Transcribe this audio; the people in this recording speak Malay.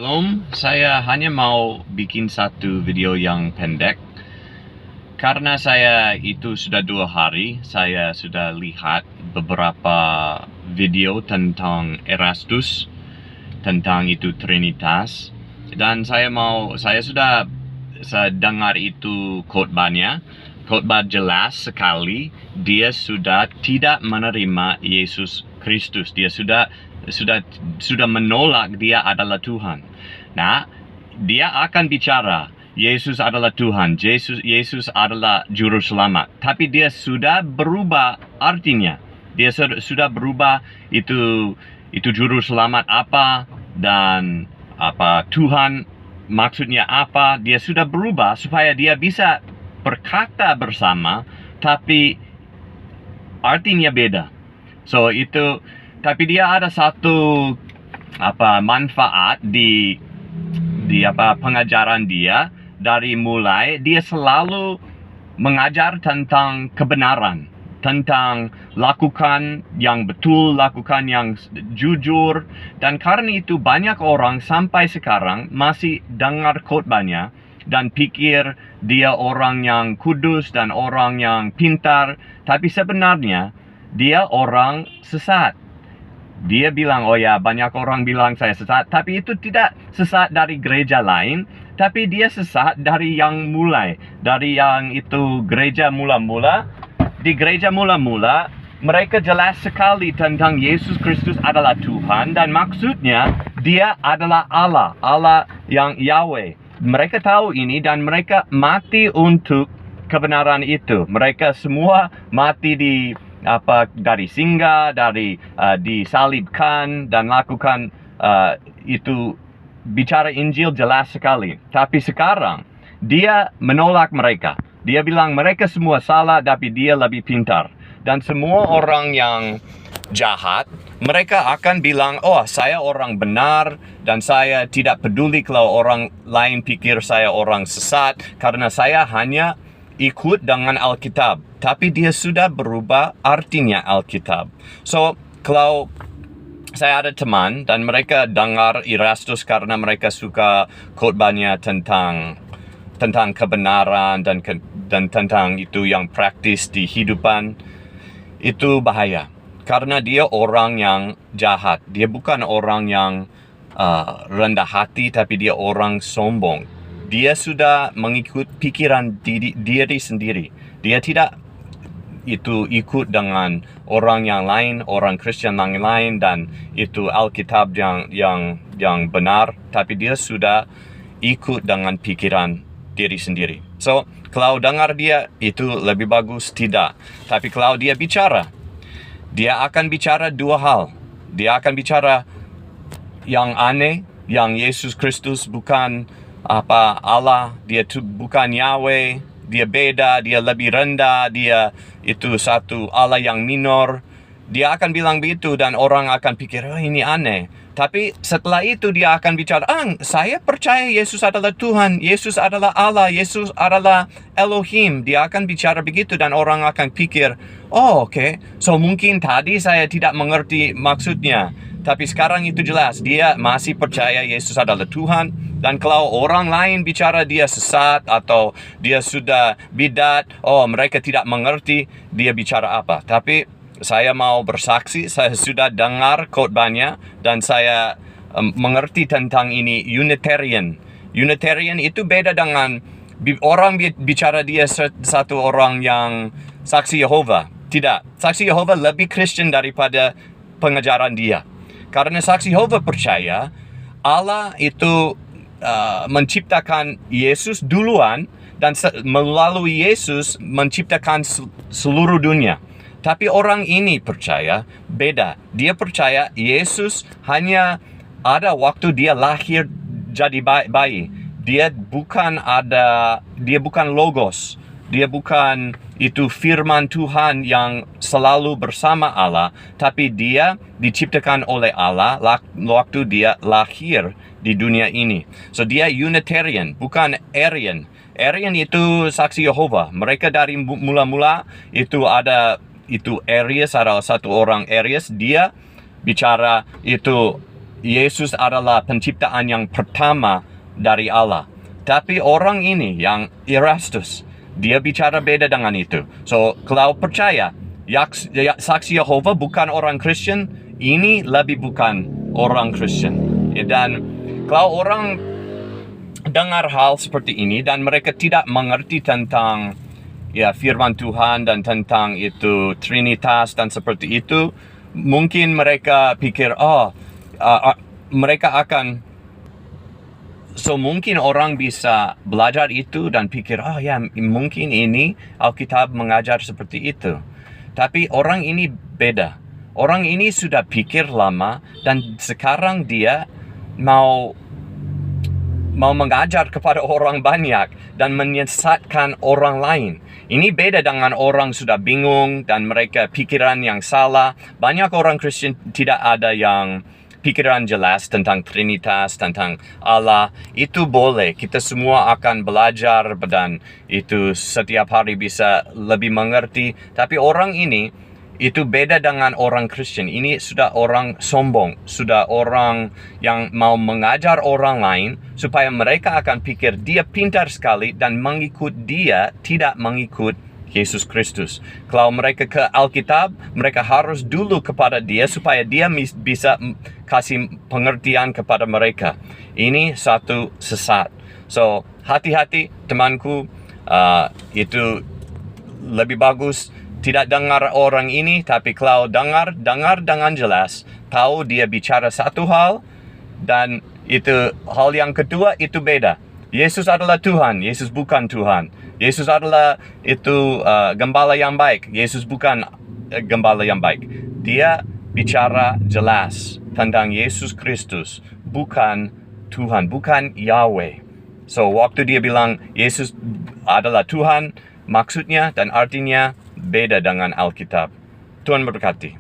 Shalom, saya hanya mau bikin satu video yang pendek. Karena saya itu sudah 2 hari, saya sudah lihat beberapa video tentang Erastus, tentang itu Trinitas. Dan saya sudah dengar itu khotbahnya. Khotbah jelas sekali, dia sudah tidak menerima Yesus Kristus. Dia sudah menolak dia adalah Tuhan. Nah, dia akan bicara Yesus adalah Tuhan, Yesus adalah juru selamat. Tapi dia sudah berubah artinya. Dia sudah berubah itu juru selamat apa dan apa Tuhan maksudnya apa. Dia sudah berubah supaya dia bisa berkata bersama, tapi artinya beda. Tapi dia ada satu manfaat di pengajaran dia. Dari mulai dia selalu mengajar tentang kebenaran, tentang lakukan yang betul, lakukan yang jujur. Dan karena itu banyak orang sampai sekarang masih dengar khotbahnya dan pikir dia orang yang kudus dan orang yang pintar, tapi sebenarnya dia orang sesat. Dia bilang, oh ya, banyak orang bilang saya sesat, tapi itu tidak sesat dari gereja lain, tapi dia sesat dari yang mulai, dari yang itu gereja mula-mula. Di gereja mula-mula, mereka jelas sekali tentang Yesus Kristus adalah Tuhan, dan maksudnya dia adalah Allah, Allah yang Yahweh. Mereka tahu ini dan mereka mati untuk kebenaran itu. Mereka semua mati dari singgah, disalibkan dan lakukan itu, bicara Injil jelas sekali. Tapi sekarang dia menolak mereka. Dia bilang mereka semua salah, tapi dia lebih pintar. Dan semua orang yang jahat, mereka akan bilang, oh saya orang benar dan saya tidak peduli kalau orang lain pikir saya orang sesat, karena saya hanya ikut dengan Alkitab. Tapi dia sudah berubah artinya Alkitab. So, kalau saya ada teman dan mereka dengar Erastus karena mereka suka khotbahnya tentang kebenaran dan tentang itu yang praktis di hidupan, itu bahaya. Karena dia orang yang jahat. Dia bukan orang yang rendah hati, tapi dia orang sombong. Dia sudah mengikut pikiran diri sendiri. Dia tidak itu ikut dengan orang yang lain, orang Kristen yang lain, dan itu Alkitab yang benar, tapi dia sudah ikut dengan pikiran diri sendiri. So, kalau dengar dia, itu lebih bagus tidak. Tapi kalau dia bicara, dia akan bicara 2 hal. Dia akan bicara yang aneh, yang Yesus Kristus bukan Allah, dia bukan Yahweh, dia beda, dia lebih rendah, dia itu satu Allah yang minor. Dia akan bilang begitu dan orang akan pikir, oh ini aneh. Tapi setelah itu dia akan bicara, saya percaya Yesus adalah Tuhan, Yesus adalah Allah, Yesus adalah Elohim. Dia akan bicara begitu dan orang akan pikir, oh oke, so mungkin tadi saya tidak mengerti maksudnya. Tapi sekarang itu jelas, dia masih percaya Yesus adalah Tuhan. Dan kalau orang lain bicara dia sesat atau dia sudah bidat, oh mereka tidak mengerti dia bicara apa. Tapi saya mau bersaksi, saya sudah dengar khotbahnya dan saya mengerti tentang ini Unitarian. Unitarian itu beda dengan orang bicara dia satu orang yang saksi Yehova. Tidak, saksi Yehova lebih Kristen daripada pengajaran dia. Karena saksi Yehova percaya Allah itu menciptakan Yesus duluan dan melalui Yesus menciptakan seluruh dunia. Tapi orang ini percaya beda. Dia percaya Yesus hanya ada waktu dia lahir jadi bayi. Dia bukan logos. Dia bukan itu firman Tuhan yang selalu bersama Allah, tapi dia diciptakan oleh Allah waktu dia lahir di dunia ini. So dia Unitarian, bukan Arian. Arian itu saksi Yehova. Mereka dari mula-mula itu Arius, ada satu orang Arius, dia bicara itu Yesus adalah penciptaan yang pertama dari Allah. Tapi orang ini yang Erastus, dia bicara beda dengan itu. So, kalau percaya, saksi Yehova bukan orang Kristen, ini lebih bukan orang Kristen. Dan kalau orang dengar hal seperti ini dan mereka tidak mengerti tentang firman Tuhan dan tentang itu Trinitas dan seperti itu, mungkin mereka pikir, mereka akan mungkin orang bisa belajar itu dan pikir, mungkin ini Alkitab mengajar seperti itu. Tapi orang ini beda. Orang ini sudah pikir lama dan sekarang dia mau mengajar kepada orang banyak dan menyesatkan orang lain. Ini beda dengan orang sudah bingung dan mereka pikiran yang salah. Banyak orang Kristen tidak ada yang pikiran jelas tentang Trinitas, tentang Allah. Itu boleh. Kita semua akan belajar dan itu setiap hari bisa lebih mengerti. Tapi orang ini, itu beda dengan orang Kristen. Ini sudah orang sombong. Sudah orang yang mau mengajar orang lain supaya mereka akan pikir dia pintar sekali dan mengikut dia, tidak mengikut Yesus Kristus. Kalau mereka ke Alkitab, mereka harus dulu kepada dia supaya dia bisa kasih pengertian kepada mereka. Ini satu sesat. So, hati-hati temanku, itu lebih bagus tidak dengar orang ini, tapi kalau dengar dengan jelas, tahu dia bicara satu hal, dan itu hal yang kedua itu beda. Yesus adalah Tuhan, Yesus bukan Tuhan. Yesus adalah itu gembala yang baik, Yesus bukan gembala yang baik. Dia bicara jelas tentang Yesus Kristus, bukan Tuhan, bukan Yahweh. So, waktu dia bilang Yesus adalah Tuhan, maksudnya dan artinya beda dengan Alkitab. Tuhan berkati.